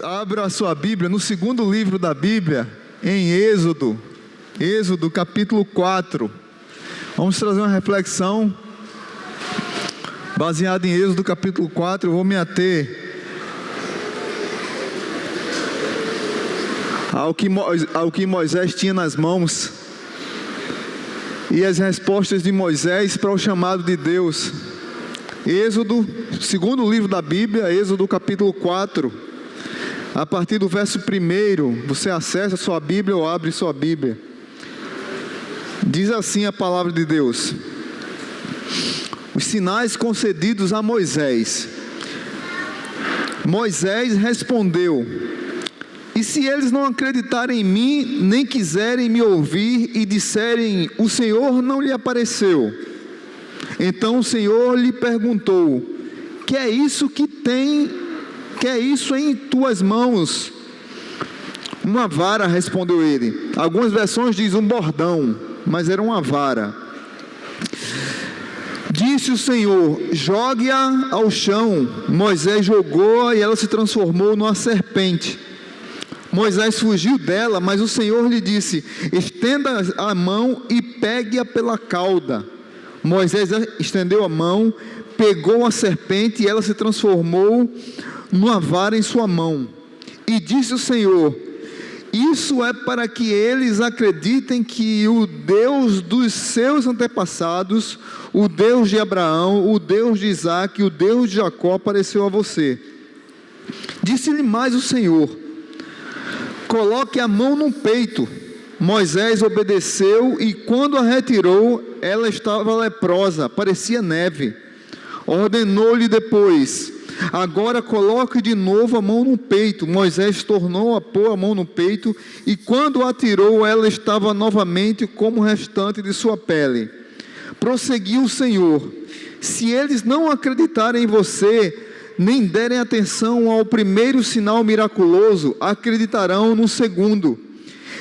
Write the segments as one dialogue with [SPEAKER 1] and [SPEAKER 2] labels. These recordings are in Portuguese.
[SPEAKER 1] Abra a sua Bíblia no segundo livro da Bíblia, em Êxodo capítulo 4. Vamos trazer uma reflexão baseada em Êxodo capítulo 4. Eu vou me ater ao que Moisés tinha nas mãos e as respostas de Moisés para o chamado de Deus. Êxodo, segundo livro da Bíblia, Êxodo capítulo 4, a partir do verso 1, você acessa sua Bíblia ou abre sua Bíblia. Diz assim a palavra de Deus: os sinais concedidos a Moisés. Moisés respondeu: e se eles não acreditarem em mim, nem quiserem me ouvir e disserem, o Senhor não lhe apareceu? Então o Senhor lhe perguntou: que é isso em tuas mãos? Uma vara, respondeu ele. Algumas versões dizem um bordão, mas era uma vara. Disse o Senhor: jogue-a ao chão. Moisés jogou-a e ela se transformou numa serpente. Moisés fugiu dela, mas o Senhor lhe disse: estenda a mão e pegue-a pela cauda. Moisés estendeu a mão, pegou a serpente e ela se transformou numa vara em sua mão. E disse o Senhor: isso é para que eles acreditem que o Deus dos seus antepassados, o Deus de Abraão, o Deus de Isaque, o Deus de Jacó apareceu a você. Disse-lhe mais o Senhor: coloque a mão no peito. Moisés obedeceu e quando a retirou, ela estava leprosa, parecia neve. Ordenou-lhe depois: agora coloque de novo a mão no peito. Moisés tornou a pôr a mão no peito e quando a tirou, ela estava novamente como o restante de sua pele. Prosseguiu o Senhor: se eles não acreditarem em você, nem derem atenção ao primeiro sinal miraculoso, acreditarão no segundo.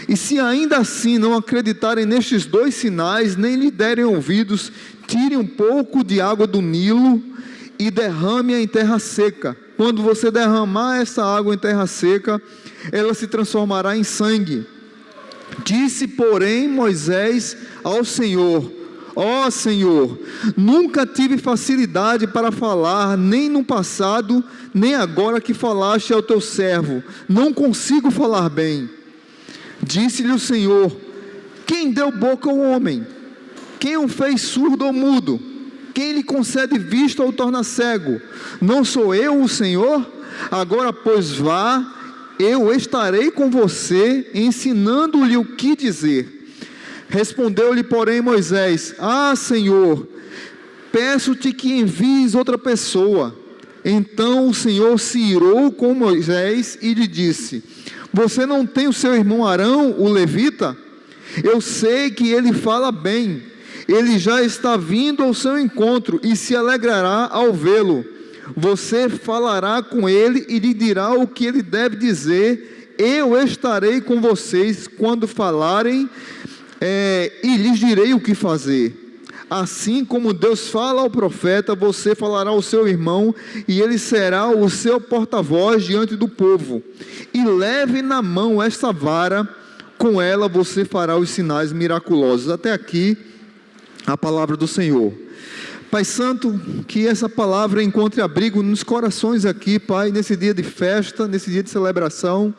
[SPEAKER 1] E se ainda assim não acreditarem nestes dois sinais, nem lhe derem ouvidos, tire um pouco de água do Nilo e derrame-a em terra seca. Quando você derramar essa água em terra seca, ela se transformará em sangue. Disse, porém, Moisés ao Senhor: ó Senhor, nunca tive facilidade para falar, nem no passado, nem agora que falaste ao teu servo, não consigo falar bem. Disse-lhe o Senhor: quem deu boca ao homem? Quem o fez surdo ou mudo? Quem lhe concede vista ou torna cego? Não sou eu o Senhor? Agora pois vá, eu estarei com você, ensinando-lhe o que dizer. Respondeu-lhe porém Moisés: ah Senhor, peço-te que envies outra pessoa. Então o Senhor se irou com Moisés e lhe disse: você não tem o seu irmão Arão, o levita? Eu sei que ele fala bem. Ele já está vindo ao seu encontro e se alegrará ao vê-lo. Você falará com ele e lhe dirá o que ele deve dizer. Eu estarei com vocês quando falarem e lhes direi o que fazer. Assim como Deus fala ao profeta, você falará ao seu irmão e ele será o seu porta-voz diante do povo. E leve na mão esta vara, com ela você fará os sinais miraculosos. Até aqui a palavra do Senhor. Pai Santo, que essa palavra encontre abrigo nos corações aqui, Pai, nesse dia de festa, nesse dia de celebração,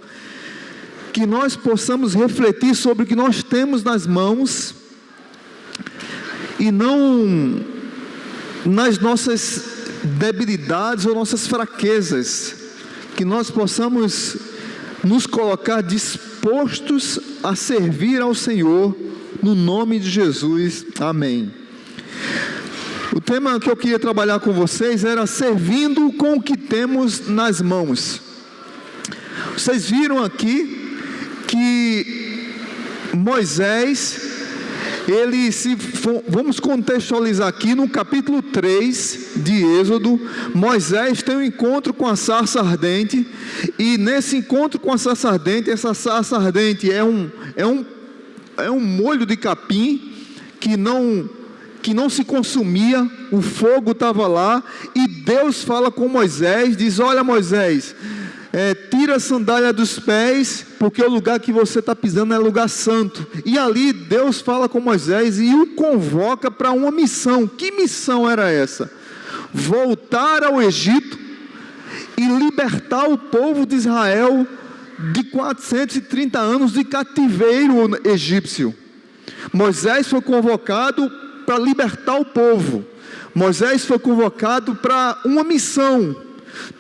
[SPEAKER 1] que nós possamos refletir sobre o que nós temos nas mãos e não nas nossas debilidades ou nossas fraquezas, que nós possamos nos colocar dispostos a servir ao Senhor, no nome de Jesus, amém. O tema que eu queria trabalhar com vocês era servindo com o que temos nas mãos. Vocês viram aqui que Moisés, vamos contextualizar aqui no capítulo 3 de Êxodo. Moisés tem um encontro com a sarça ardente, e nesse encontro com a sarça ardente, essa sarça ardente é um molho de capim que não se consumia, o fogo estava lá, e Deus fala com Moisés, diz: olha Moisés, tira tira a sandália dos pés, porque o lugar que você está pisando é lugar santo. E ali Deus fala com Moisés e o convoca para uma missão. Que missão era essa? Voltar ao Egito e libertar o povo de Israel de 430 anos de cativeiro egípcio. Moisés foi convocado para libertar o povo. Moisés foi convocado para uma missão.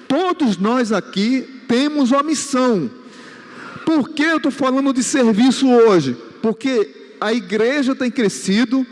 [SPEAKER 1] Todos nós aqui temos uma missão. Por que eu estou falando de serviço hoje? Porque a igreja tem crescido.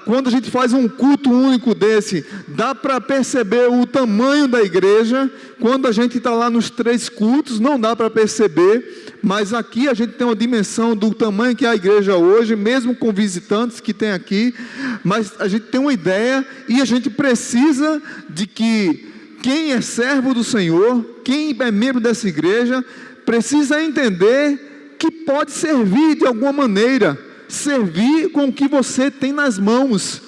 [SPEAKER 1] Quando a gente faz um culto único desse, dá para perceber o tamanho da igreja. Quando a gente está lá nos 3 cultos, não dá para perceber. Mas aqui a gente tem uma dimensão do tamanho que é a igreja hoje, mesmo com visitantes que tem aqui. Mas a gente tem uma ideia e a gente precisa de que quem é servo do Senhor, quem é membro dessa igreja, precisa entender que pode servir de alguma maneira. Servir com o que você tem nas mãos.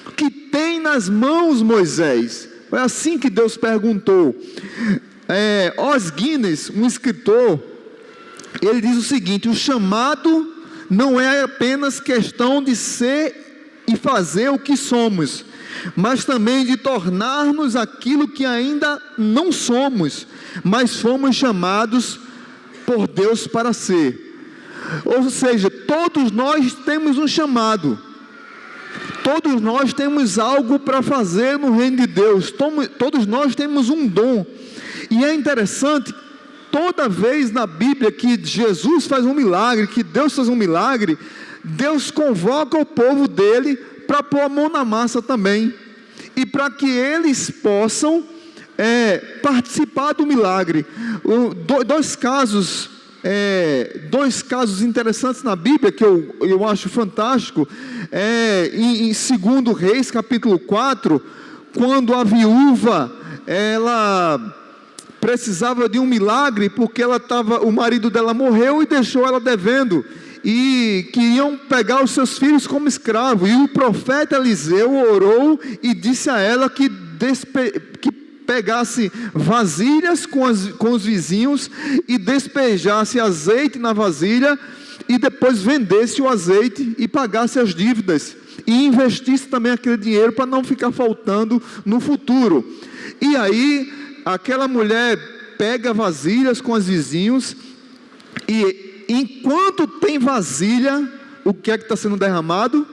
[SPEAKER 1] O que tem nas mãos, Moisés? Foi assim que Deus perguntou. Os Guinness, um escritor, ele diz o seguinte: o chamado não é apenas questão de ser e fazer o que somos, mas também de tornar-nos aquilo que ainda não somos, mas fomos chamados por Deus para ser. Ou seja, todos nós temos um chamado, todos nós temos algo para fazer no reino de Deus, todos nós temos um dom. E é interessante, toda vez na Bíblia que Jesus faz um milagre, que Deus faz um milagre, Deus convoca o povo dele para pôr a mão na massa também, e para que eles possam participar do milagre. Dois casos interessantes na Bíblia que eu acho fantástico, em 2 Reis capítulo 4, quando a viúva, ela precisava de um milagre, porque o marido dela morreu e deixou ela devendo, e queriam pegar os seus filhos como escravo, e o profeta Eliseu orou e disse a ela que pegasse vasilhas com os vizinhos e despejasse azeite na vasilha, e depois vendesse o azeite e pagasse as dívidas, e investisse também aquele dinheiro para não ficar faltando no futuro. E aí aquela mulher pega vasilhas com os vizinhos, e enquanto tem vasilha, o que é que está sendo derramado?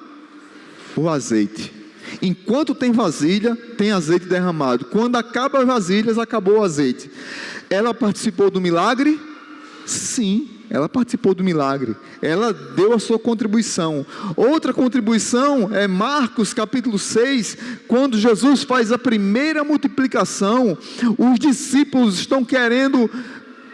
[SPEAKER 1] O azeite. Enquanto tem vasilha, tem azeite derramado. Quando acaba as vasilhas, acabou o azeite. Ela participou do milagre? Sim, ela participou do milagre. Ela deu a sua contribuição. Outra contribuição é Marcos capítulo 6, quando Jesus faz a primeira multiplicação. Os discípulos estão querendo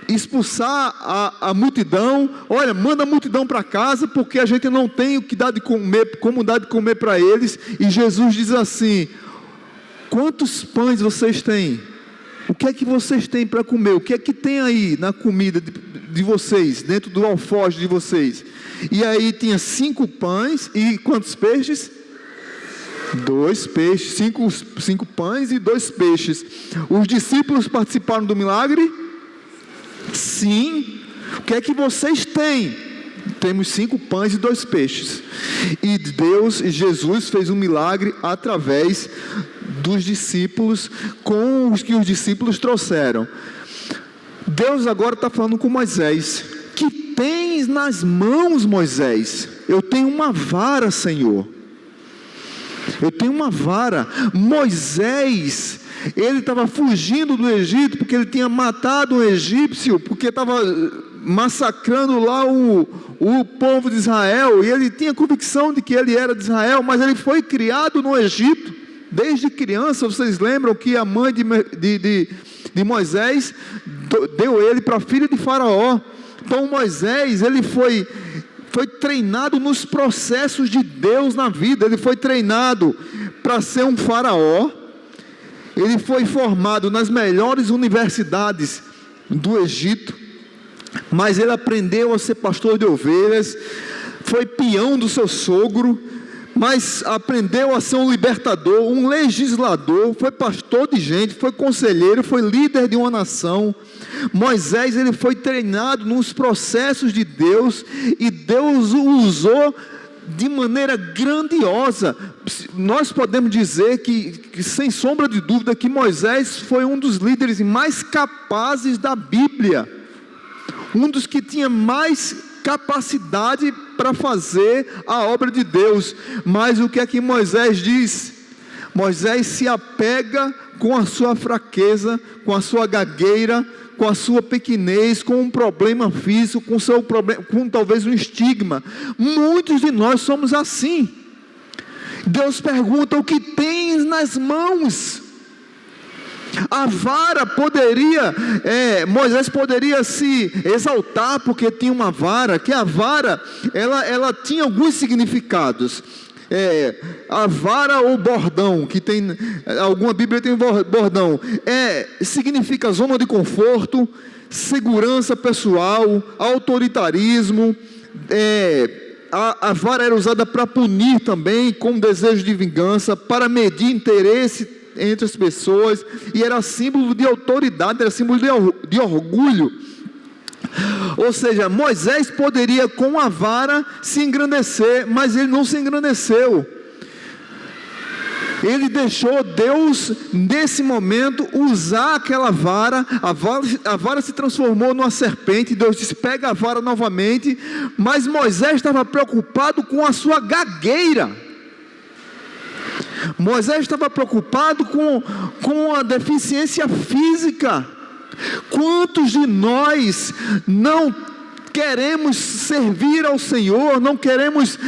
[SPEAKER 1] expulsar a multidão. Olha, manda a multidão para casa, porque a gente não tem o que dar de comer, como dar de comer para eles. E Jesus diz assim: quantos pães vocês têm? O que é que vocês têm para comer? O que é que tem aí na comida de vocês, dentro do alforje de vocês? E aí tinha 5 pães e quantos peixes? 2 peixes, 5 pães e 2 peixes. Os discípulos participaram do milagre? Sim. O que é que vocês têm? Temos 5 pães e 2 peixes. E Jesus fez um milagre através dos discípulos, com os que os discípulos trouxeram. Deus agora está falando com Moisés: que tens nas mãos, Moisés? Eu tenho uma vara, Senhor. Eu tenho uma vara. Moisés, ele estava fugindo do Egito, porque ele tinha matado um egípcio, porque estava massacrando lá o povo de Israel, e ele tinha convicção de que ele era de Israel, mas ele foi criado no Egito, desde criança. Vocês lembram que a mãe de Moisés deu ele para filho de Faraó. Então Moisés, ele foi treinado nos processos de Deus na vida. Ele foi treinado para ser um faraó. Ele foi formado nas melhores universidades do Egito, mas ele aprendeu a ser pastor de ovelhas, foi peão do seu sogro, mas aprendeu a ser um libertador, um legislador, foi pastor de gente, foi conselheiro, foi líder de uma nação. Moisés, ele foi treinado nos processos de Deus, e Deus o usou de maneira grandiosa. Nós podemos dizer que sem sombra de dúvida, que Moisés foi um dos líderes mais capazes da Bíblia, um dos que tinha mais capacidade para fazer a obra de Deus. Mas o que é que Moisés diz? Moisés se apega com a sua fraqueza, com a sua gagueira, com a sua pequenez, com um problema físico, com seu problema, com talvez um estigma. Muitos de nós somos assim. Deus pergunta: o que tens nas mãos? A vara poderia, Moisés poderia se exaltar porque tinha uma vara, que a vara, ela tinha alguns significados. A vara ou bordão, que tem, alguma Bíblia tem bordão, significa zona de conforto, segurança pessoal, autoritarismo. A vara era usada para punir também, com desejo de vingança, para medir interesse entre as pessoas, e era símbolo de autoridade, era símbolo de orgulho. Ou seja, Moisés poderia com a vara se engrandecer, mas ele não se engrandeceu. Ele deixou Deus, nesse momento, usar aquela vara. A vara se transformou numa serpente. Deus disse: pega a vara novamente. Mas Moisés estava preocupado com a sua gagueira. Moisés estava preocupado com a deficiência física. Quantos de nós não queremos servir ao Senhor, não queremos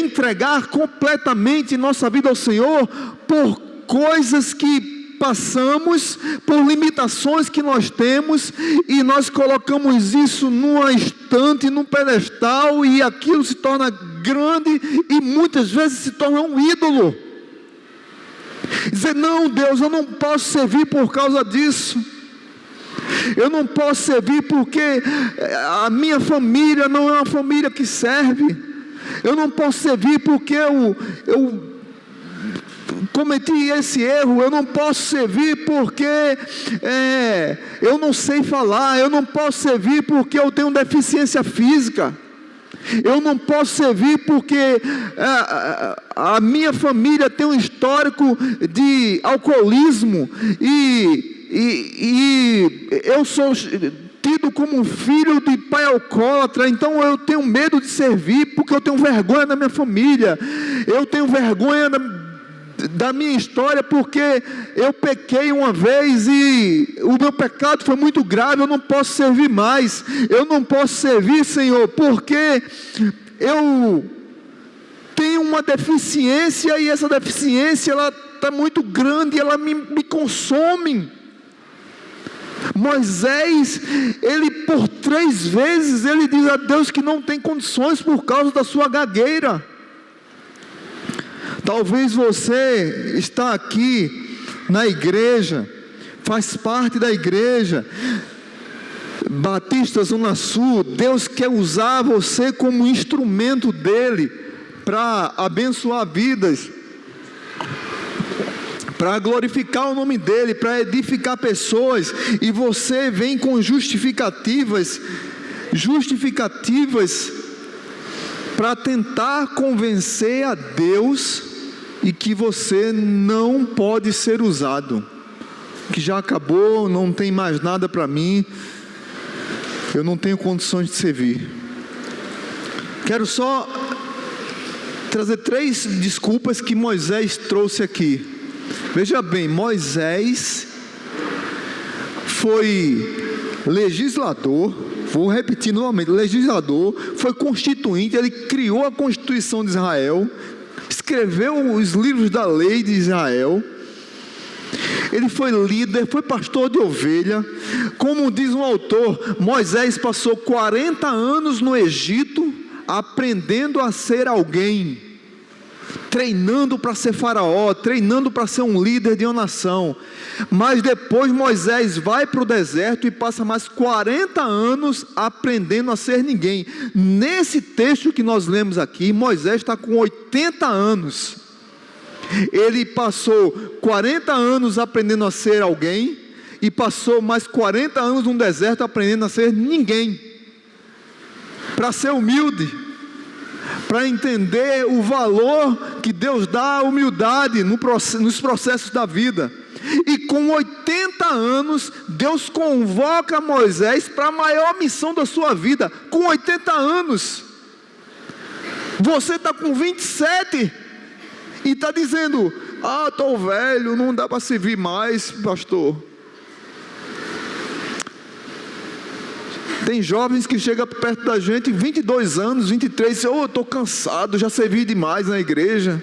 [SPEAKER 1] entregar completamente nossa vida ao Senhor, por coisas que passamos, por limitações que nós temos, e nós colocamos isso numa estante, num pedestal, e aquilo se torna grande, e muitas vezes se torna um ídolo. Dizer: não, Deus, eu não posso servir por causa disso. Eu não posso servir porque a minha família não é uma família que serve. Eu não posso servir porque eu cometi esse erro. Eu não posso servir porque eu não sei falar. Eu não posso servir porque eu tenho deficiência física. Eu não posso servir porque a minha família tem um histórico de alcoolismo, e eu sou tido como um filho de pai alcoólatra, então eu tenho medo de servir porque eu tenho vergonha da minha família. Eu tenho vergonha da minha história porque eu pequei uma vez e o meu pecado foi muito grave. Eu não posso servir mais. Eu não posso servir, Senhor, porque eu tenho uma deficiência, e essa deficiência ela está muito grande, ela me consome. Moisés, ele por 3 vezes ele diz a Deus que não tem condições por causa da sua gagueira. Talvez você está aqui na igreja, faz parte da igreja Batista Zona Sul. Deus quer usar você como instrumento dele para abençoar vidas, para glorificar o nome dele, para edificar pessoas, e você vem com justificativas para tentar convencer a Deus e que você não pode ser usado, que já acabou, não tem mais nada para mim, eu não tenho condições de servir. Quero só trazer 3 desculpas que Moisés trouxe aqui. Veja bem, Moisés foi legislador, vou repetir novamente, legislador, foi constituinte, ele criou a Constituição de Israel, escreveu os livros da lei de Israel, ele foi líder, foi pastor de ovelha. Como diz um autor, Moisés passou 40 anos no Egito, aprendendo a ser alguém. treinando para ser faraó, treinando para ser um líder de uma nação. Mas depois Moisés vai para o deserto e passa mais 40 anos aprendendo a ser ninguém. Nesse texto que nós lemos aqui, Moisés está com 80 anos. Ele passou 40 anos aprendendo a ser alguém e passou mais 40 anos no deserto aprendendo a ser ninguém, para ser humilde, para entender o valor que Deus dá à humildade nos processos da vida. E com 80 anos, Deus convoca Moisés para a maior missão da sua vida. Com 80 anos, você está com 27 e está dizendo: estou velho, não dá para servir mais, pastor. Tem jovens que chegam perto da gente, 22 anos, 23, eu estou cansado, já servi demais na igreja.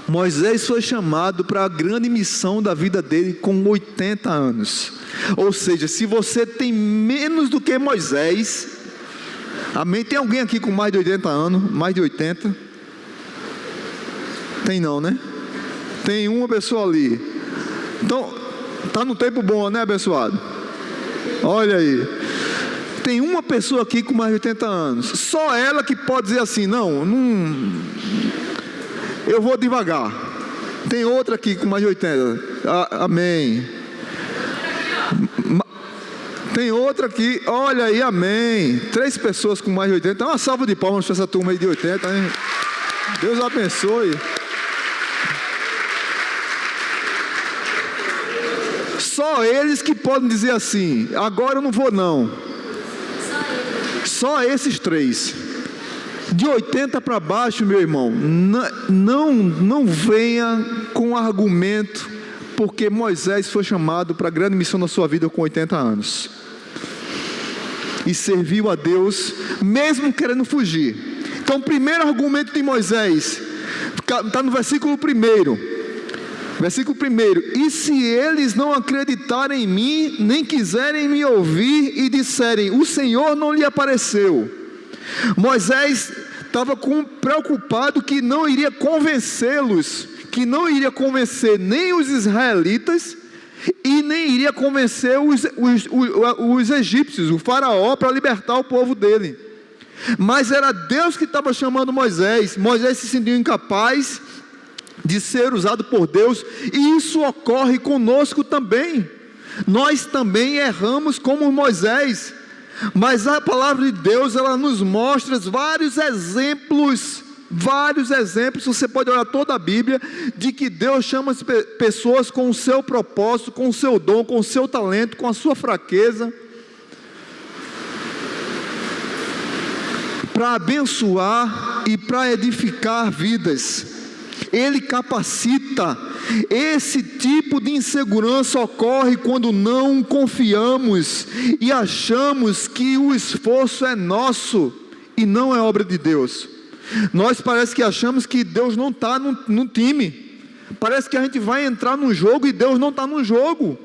[SPEAKER 1] Moisés foi chamado para a grande missão da vida dele com 80 anos. Ou seja, se você tem menos do que Moisés, amém? Tem alguém aqui com mais de 80 anos? Mais de 80? Tem não, né? Tem uma pessoa ali. Então, está no tempo bom, né, abençoado? Olha aí, tem uma pessoa aqui com mais de 80 anos, só ela que pode dizer assim: não, eu vou devagar. Tem outra aqui com mais de 80, amém. Tem outra aqui, olha aí, amém. 3 pessoas com mais de 80, uma salva de palmas para essa turma aí de 80, hein? Deus abençoe. Só eles que podem dizer assim: agora eu não vou não. Só esses 3. De 80 para baixo, meu irmão, não venha com argumento, porque Moisés foi chamado para a grande missão da sua vida com 80 anos. E serviu a Deus, mesmo querendo fugir. Então, o primeiro argumento de Moisés, está no versículo 1. Versículo 1: e se eles não acreditarem em mim, nem quiserem me ouvir e disserem: o Senhor não lhe apareceu. Moisés estava preocupado que não iria convencê-los, que não iria convencer nem os israelitas e nem iria convencer os egípcios, o faraó, para libertar o povo dele. Mas era Deus que estava chamando Moisés. Moisés se sentiu incapaz de ser usado por Deus, e isso ocorre conosco também. Nós também erramos como Moisés, mas a palavra de Deus, ela nos mostra vários exemplos, você pode olhar toda a Bíblia, de que Deus chama as pessoas com o seu propósito, com o seu dom, com o seu talento, com a sua fraqueza, para abençoar e para edificar vidas. Ele capacita. Esse tipo de insegurança ocorre quando não confiamos e achamos que o esforço é nosso e não é obra de Deus. Nós parece que achamos que Deus não está no time. Parece que a gente vai entrar no jogo e Deus não está no jogo.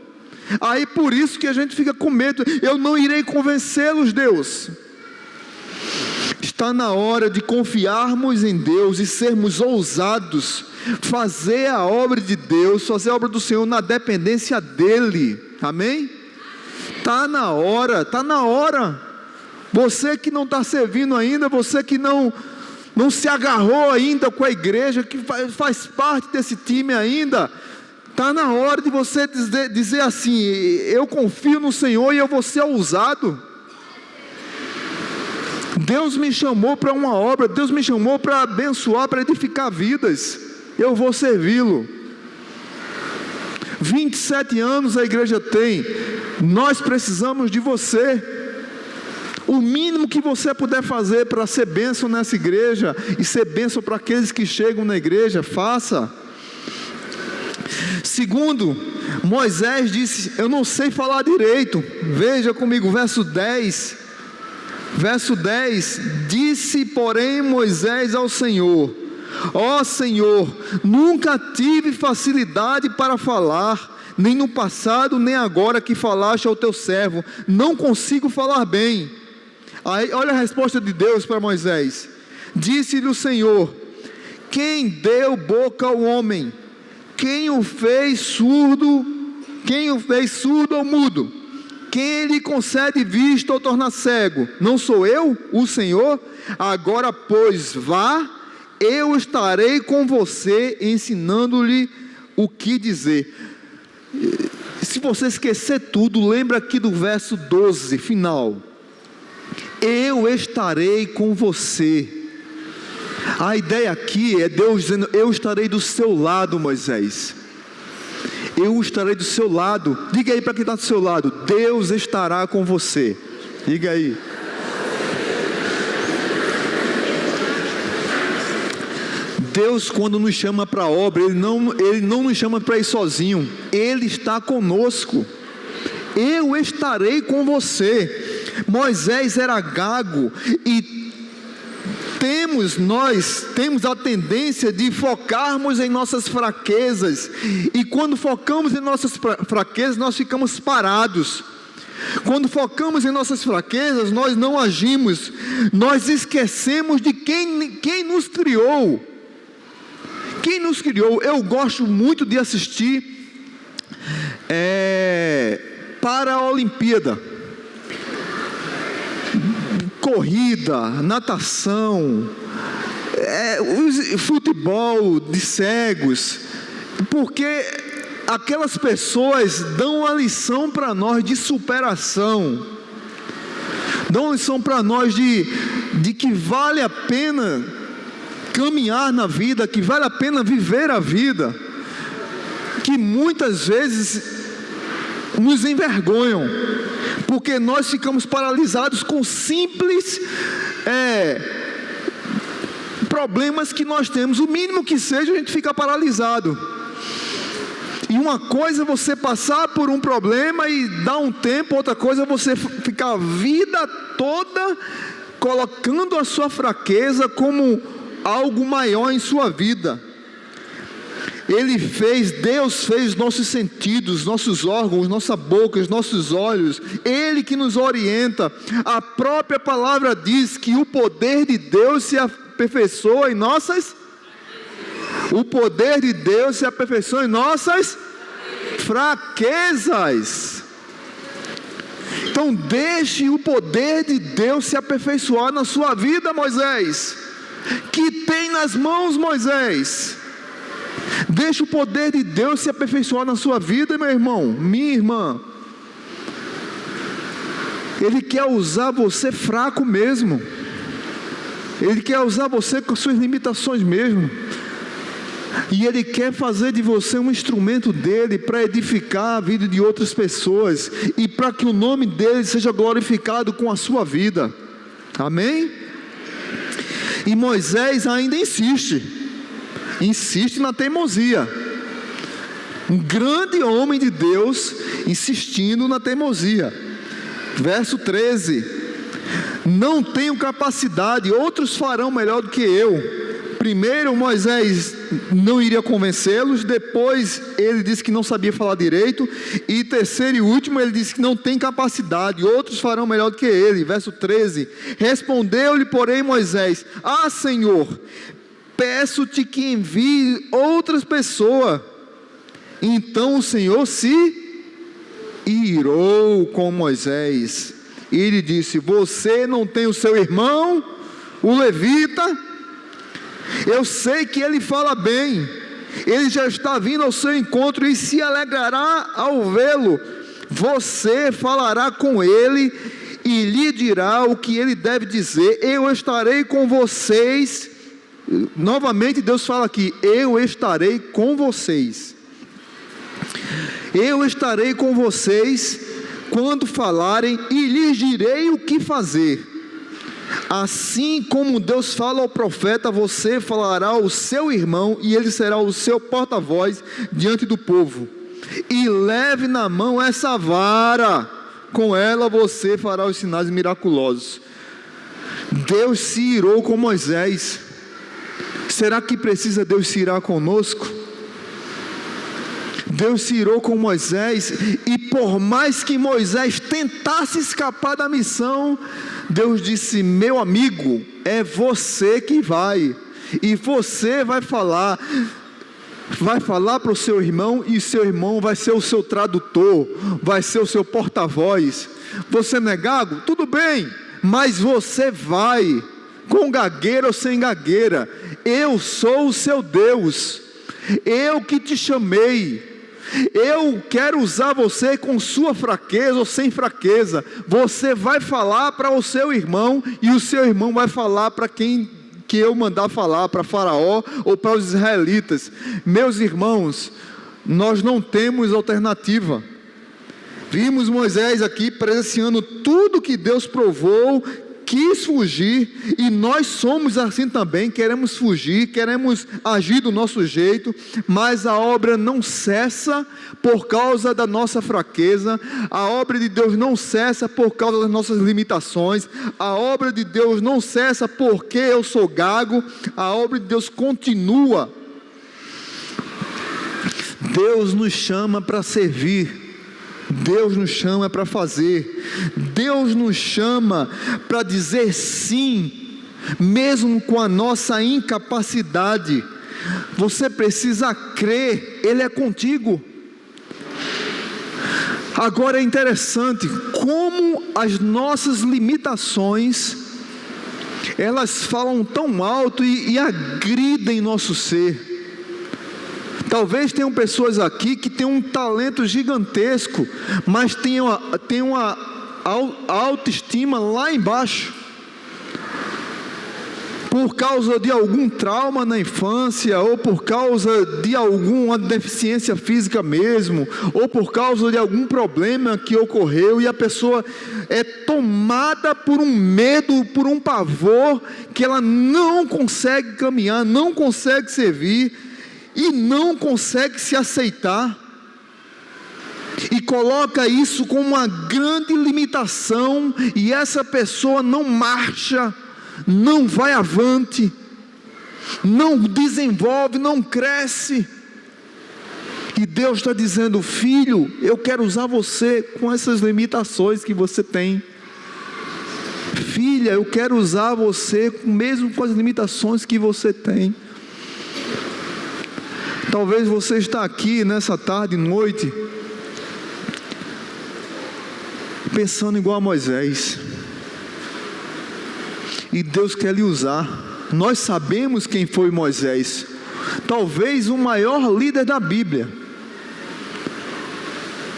[SPEAKER 1] Aí por isso que a gente fica com medo. Eu não irei convencê-los, Deus. Está na hora de confiarmos em Deus e sermos ousados, fazer a obra de Deus, fazer a obra do Senhor na dependência dEle, amém? Está na hora. Você que não está servindo ainda, você que não se agarrou ainda com a igreja, que faz parte desse time ainda, está na hora de você dizer assim: eu confio no Senhor e eu vou ser ousado. Deus me chamou para uma obra, Deus me chamou para abençoar, para edificar vidas, eu vou servi-lo. 27 anos a igreja tem, nós precisamos de você. O mínimo que você puder fazer para ser bênção nessa igreja, e ser bênção para aqueles que chegam na igreja, faça. Segundo, Moisés disse: eu não sei falar direito. Veja comigo, verso 10. Verso 10, disse porém Moisés ao Senhor: ó Senhor, nunca tive facilidade para falar, nem no passado, nem agora que falaste ao teu servo, não consigo falar bem. Aí, olha a resposta de Deus para Moisés. Disse-lhe o Senhor: quem deu boca ao homem? Quem o fez surdo? Quem o fez surdo ou mudo? Quem lhe concede vista ou torna cego? Não sou eu, o Senhor? Agora, pois, vá, eu estarei com você, ensinando-lhe o que dizer. Se você esquecer tudo, lembra aqui do verso 12, final. Eu estarei com você. A ideia aqui é Deus dizendo: eu estarei do seu lado, Moisés. Eu estarei do seu lado. Diga aí para quem está do seu lado: Deus estará com você. Diga aí. Deus, quando nos chama para a obra, Ele não nos chama para ir sozinho. Ele está conosco. Eu estarei com você. Moisés era gago e nós temos a tendência de focarmos em nossas fraquezas, e quando focamos em nossas fraquezas, nós ficamos parados. Quando focamos em nossas fraquezas, nós não agimos, nós esquecemos de quem nos criou. Quem nos criou? Eu gosto muito de assistir para a Olimpíada. Corrida, natação, futebol de cegos, porque aquelas pessoas dão uma lição para nós de superação, dão uma lição para nós de que vale a pena caminhar na vida, que vale a pena viver a vida, que muitas vezes nos envergonham, porque nós ficamos paralisados com simples problemas que nós temos. O mínimo que seja, a gente fica paralisado. E uma coisa é você passar por um problema e dar um tempo, outra coisa é você ficar a vida toda colocando a sua fraqueza como algo maior em sua vida. Deus fez nossos sentidos, nossos órgãos, nossa boca, os nossos olhos. Ele que nos orienta. A própria palavra diz que o poder de Deus se aperfeiçoa em nossas... O poder de Deus se aperfeiçoa em nossas fraquezas. Então deixe o poder de Deus se aperfeiçoar na sua vida, Moisés. Que tem nas mãos, Moisés. Deixe o poder de Deus se aperfeiçoar na sua vida, meu irmão, minha irmã. Ele quer usar você fraco mesmo. Ele quer usar você com suas limitações mesmo. E Ele quer fazer de você um instrumento dEle para edificar a vida de outras pessoas, e para que o nome dEle seja glorificado com a sua vida. Amém? E Moisés ainda insiste na teimosia. Um grande homem de Deus insistindo na teimosia. Verso 13: não tenho capacidade, outros farão melhor do que eu. Primeiro, Moisés não iria convencê-los. Depois ele disse que não sabia falar direito. E terceiro e último, ele disse que não tem capacidade, outros farão melhor do que ele. Verso 13: respondeu-lhe porém Moisés: ah, Senhor, peço-te que envie outras pessoas. Então o Senhor se irou com Moisés e lhe disse: você não tem o seu irmão, o levita? Eu sei que ele fala bem, ele já está vindo ao seu encontro e se alegrará ao vê-lo. Você falará com ele e lhe dirá o que ele deve dizer. Eu estarei com vocês. Novamente Deus fala aqui: eu estarei com vocês. Eu estarei com vocês quando falarem e lhes direi o que fazer. Assim como Deus fala ao profeta, você falará ao seu irmão e ele será o seu porta-voz diante do povo. E leve na mão essa vara, com ela você fará os sinais miraculosos. Deus se irou com Moisés. Será que precisa Deus se irar conosco? Deus se irou com Moisés, e por mais que Moisés tentasse escapar da missão, Deus disse: meu amigo, é você que vai. e você vai falar para o seu irmão, e seu irmão vai ser o seu tradutor, vai ser o seu porta-voz. Você não é gago? Tudo bem, mas você vai, com gagueira ou sem gagueira. Eu sou o seu Deus, eu que te chamei. Eu quero usar você com sua fraqueza ou sem fraqueza. Você vai falar para o seu irmão, e o seu irmão vai falar para quem que eu mandar falar, para Faraó ou para os israelitas. Meus irmãos, nós não temos alternativa. Vimos Moisés aqui presenciando tudo que Deus provou, quis fugir, e nós somos assim também, queremos fugir, queremos agir do nosso jeito, mas a obra não cessa por causa da nossa fraqueza, a obra de Deus não cessa por causa das nossas limitações, a obra de Deus não cessa porque eu sou gago, a obra de Deus continua. Deus nos chama para servir, Deus nos chama para fazer, Deus nos chama para dizer sim, mesmo com a nossa incapacidade. Você precisa crer, Ele é contigo. Agora é interessante como as nossas limitações, elas falam tão alto e agridem nosso ser. Talvez tenham pessoas aqui que têm um talento gigantesco, mas tem uma autoestima lá embaixo, por causa de algum trauma na infância, ou por causa de alguma deficiência física mesmo, ou por causa de algum problema que ocorreu, e a pessoa é tomada por um medo, por um pavor, que ela não consegue caminhar, não consegue servir, e não consegue se aceitar, e coloca isso como uma grande limitação, e essa pessoa não marcha, não vai avante, não desenvolve, não cresce. E Deus está dizendo: filho, eu quero usar você com essas limitações que você tem. Filha, eu quero usar você mesmo com as limitações que você tem. Talvez você está aqui nessa tarde e noite pensando igual a Moisés, e Deus quer lhe usar. Nós sabemos quem foi Moisés, talvez o maior líder da Bíblia.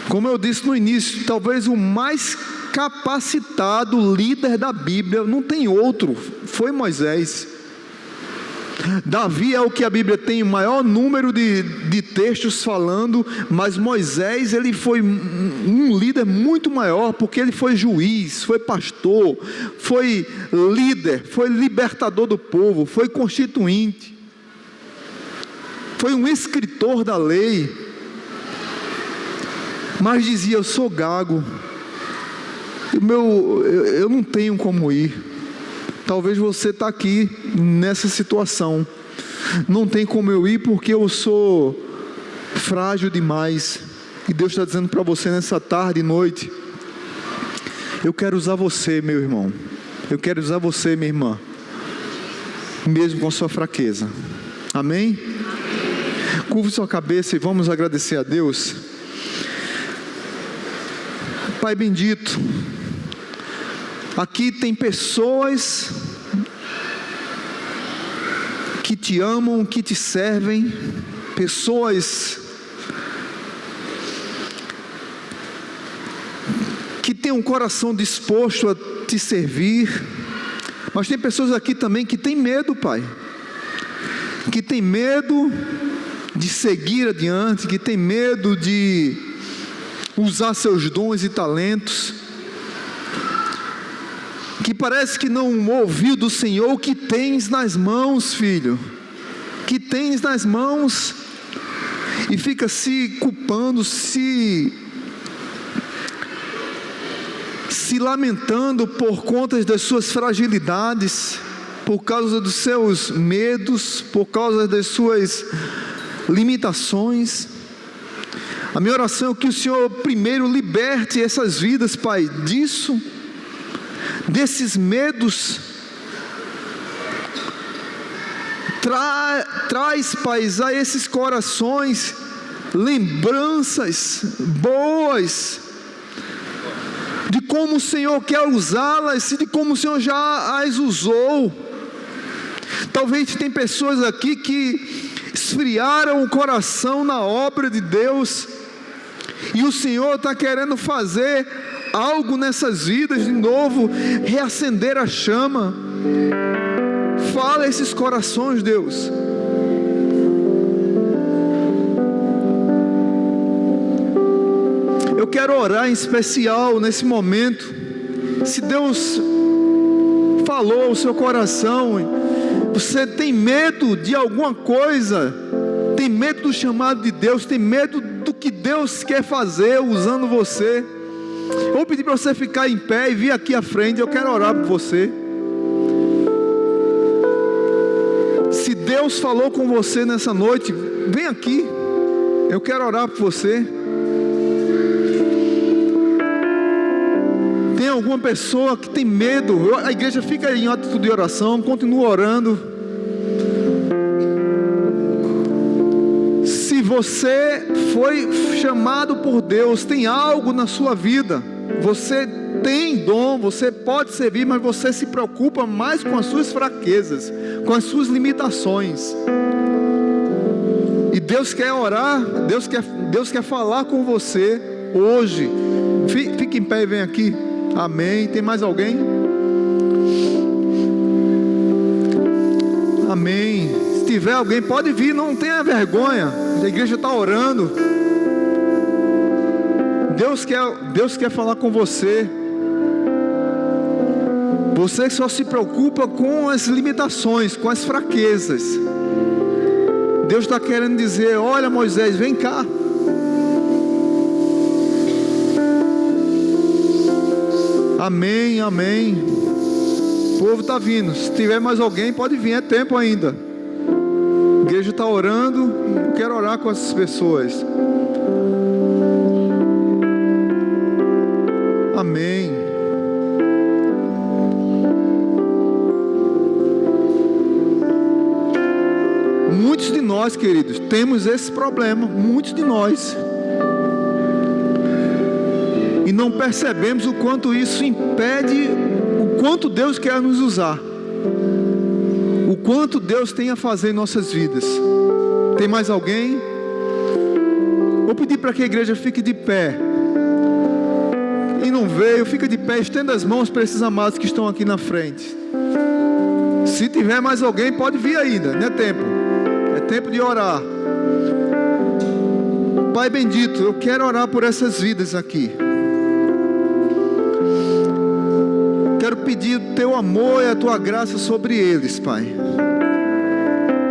[SPEAKER 1] Como eu disse no início, talvez o mais capacitado líder da Bíblia, não tem outro, foi Moisés. Davi é o que a Bíblia tem o maior número de textos falando, mas Moisés, ele foi um líder muito maior, porque ele foi juiz, foi pastor, foi líder, foi libertador do povo, foi constituinte, foi um escritor da lei, mas dizia: eu sou gago, eu não tenho como ir. Talvez você está aqui nessa situação, não tem como eu ir porque eu sou frágil demais, e Deus está dizendo para você nessa tarde e noite: eu quero usar você, meu irmão, eu quero usar você, minha irmã, mesmo com a sua fraqueza. Amém? Curve sua cabeça e vamos agradecer a Deus. Pai bendito, aqui tem pessoas que te amam, que te servem, pessoas que têm um coração disposto a te servir, mas tem pessoas aqui também que têm medo, Pai, que têm medo de seguir adiante, que têm medo de usar seus dons e talentos, que parece que não ouviu do Senhor o que tens nas mãos, filho, que tens nas mãos, e fica se culpando, se lamentando por conta das suas fragilidades, por causa dos seus medos, por causa das suas limitações. A minha oração é que o Senhor primeiro liberte essas vidas, Pai, disso, desses medos, Traz, Pai, a esses corações lembranças boas de como o Senhor quer usá-las e de como o Senhor já as usou. Talvez tem pessoas aqui que esfriaram o coração na obra de Deus, e o Senhor está querendo fazer algo nessas vidas de novo, reacender a chama. Fala a esses corações, Deus. Eu quero orar em especial nesse momento. Se Deus falou ao seu coração, você tem medo de alguma coisa, tem medo do chamado de Deus, tem medo do que Deus quer fazer usando você, eu vou pedir para você ficar em pé e vir aqui à frente. Eu quero orar por você. Se Deus falou com você nessa noite, vem aqui, eu quero orar por você. Tem alguma pessoa que tem medo? A igreja fica em atitude de oração, continua orando. Se você foi chamado por Deus, tem algo na sua vida, você tem dom, você pode servir, mas você se preocupa mais com as suas fraquezas, com as suas limitações. E Deus quer orar, Deus quer falar com você hoje. Fique em pé e vem aqui. Amém. Tem mais alguém? Amém. Se tiver alguém, pode vir, não tenha vergonha. A igreja está orando. Deus quer falar com você. Você que só se preocupa com as limitações, com as fraquezas. Deus está querendo dizer: olha, Moisés, vem cá. Amém, amém. O povo está vindo. Se tiver mais alguém, pode vir, é tempo ainda. A igreja está orando. Eu quero orar com essas pessoas. Amém. Muitos de nós, queridos, temos esse problema. Muitos de nós. E não percebemos o quanto isso impede, o quanto Deus quer nos usar, o quanto Deus tem a fazer em nossas vidas. Tem mais alguém? Vou pedir para que a igreja fique de pé. Quem não veio, fica de pé, estenda as mãos para esses amados que estão aqui na frente. Se tiver mais alguém, pode vir ainda, não é tempo. É tempo de orar. Pai bendito, eu quero orar por essas vidas aqui. Quero pedir o teu amor e a tua graça sobre eles, Pai.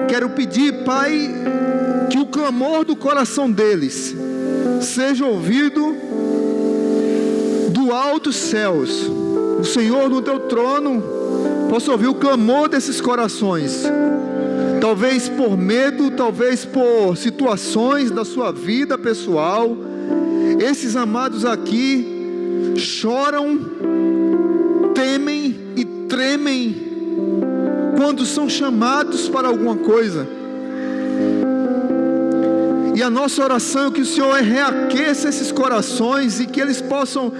[SPEAKER 1] Quero pedir, Pai, que o clamor do coração deles seja ouvido do altos céus. O Senhor no teu trono possa ouvir o clamor desses corações. Talvez por medo, talvez por situações da sua vida pessoal. Esses amados aqui choram, temem e tremem quando são chamados para alguma coisa. E a nossa oração é que o Senhor reaqueça esses corações e que eles possam,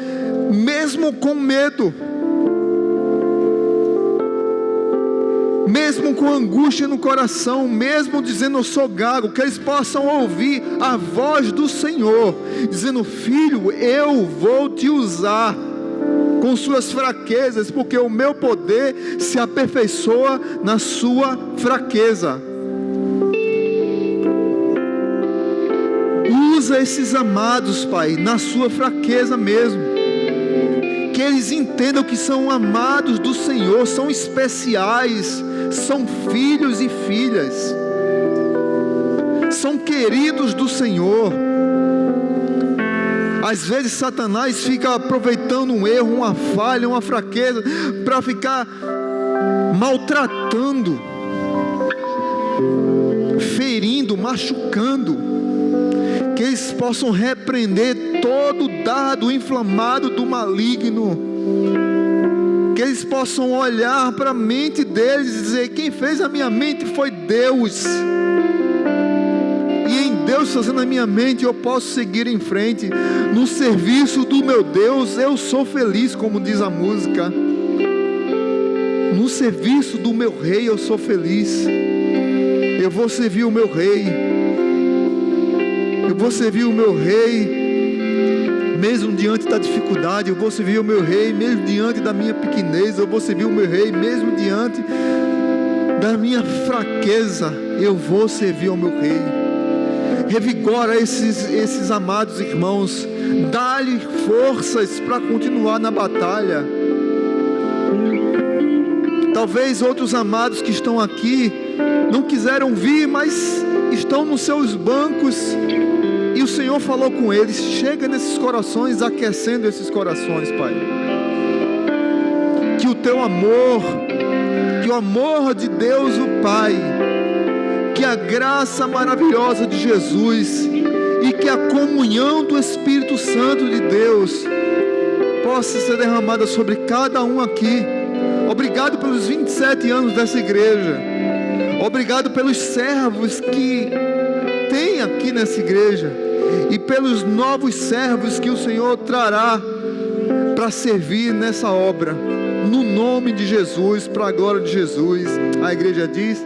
[SPEAKER 1] mesmo com medo, mesmo com angústia no coração, mesmo dizendo eu sou gago, que eles possam ouvir a voz do Senhor dizendo: filho, eu vou te usar com suas fraquezas, porque o meu poder se aperfeiçoa na sua fraqueza. Usa esses amados, Pai, na sua fraqueza mesmo. Que eles entendam que são amados do Senhor, são especiais, são filhos e filhas, são queridos do Senhor. Às vezes Satanás fica aproveitando um erro, uma falha, uma fraqueza, para ficar maltratando, ferindo, machucando. Que eles possam repreender todo dardo inflamado do maligno. Que eles eles possam olhar para a mente deles e dizer: quem fez a minha mente foi Deus, e em Deus fazendo a minha mente eu posso seguir em frente. No serviço do meu Deus eu sou feliz, como diz a música. No serviço do meu rei eu sou feliz. Eu vou servir o meu rei. Eu vou servir o meu rei mesmo diante da dificuldade. Eu vou servir o meu rei mesmo diante da minha pequenez. Eu vou servir o meu rei mesmo diante da minha fraqueza. Eu vou servir ao meu rei. Revigora esses amados irmãos. Dá-lhe forças para continuar na batalha. Talvez outros amados que estão aqui não quiseram vir, mas estão nos seus bancos, e o Senhor falou com eles. Chega nesses corações, aquecendo esses corações, Pai. Que o teu amor, que o amor de Deus o Pai, que a graça maravilhosa de Jesus e que a comunhão do Espírito Santo de Deus possa ser derramada sobre cada um aqui. Obrigado pelos 27 anos dessa igreja. Obrigado pelos servos que tem aqui nessa igreja, e pelos novos servos que o Senhor trará para servir nessa obra. No nome de Jesus, para a glória de Jesus. A igreja diz...